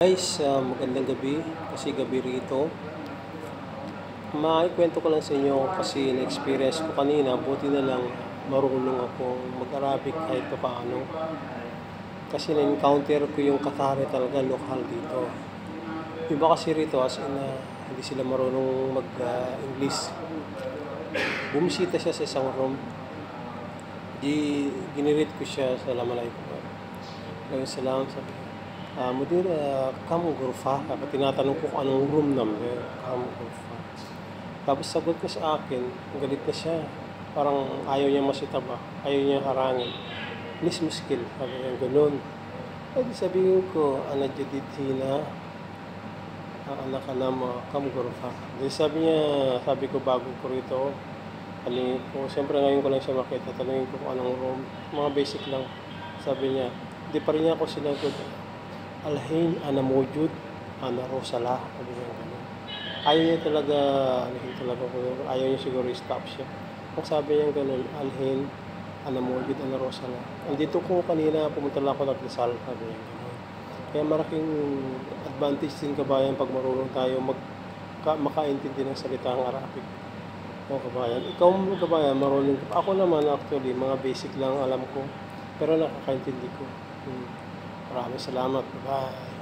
Guys, magandang gabi kasi gabi rito. Maikwento ko lang sa inyo kasi na-experience ko kanina, buti na lang marunong ako mag-Arabic kahit pa paano. Kasi na-encounter ko yung Qatari talaga lokal dito. Iba kasi rito as in hindi sila marunong mag-English. Bumisita siya sa isang room. Ginirit ko siya, salam alaikum. Salam, sabi mudir, kam gurfa. Kapag tinatanong ko kung anong room number, kam gurfa. Tapos sagot ko sa akin, galit na siya. Parang ayaw niya masitaba, ayaw niya harangin. Nis muskil, sabi niya ganun. Ay di sabihin ko, ana jadid hina, anak ka na mo, kam gurfa. Di sabi ko bago ko rito, talingin ko. Siyempre ngayon ko lang siya makita, talingin ko kung anong room. Mga basic lang. Sabi niya, di pa rin niya ako sinagot. Alhin, ana mojud, ana rosala. Sabi niya gano'n. Ayaw niya talaga, ayaw niya siguro i-stop siya. Kung sabi niya gano'n, alhin, ana mojud, ana rosala. Andito ko kanina, pumunta lang ako nagdasal. Sabi niya gano'n. Kaya malaking advantage din kabayan pag marunong tayo makaintindi ng salitang Arabic. O kabayan, ikaw kabayan, marunong ka. Ako naman actually, mga basic lang alam ko. Pero nakakaintindi ko. Maraming salamat. Bye.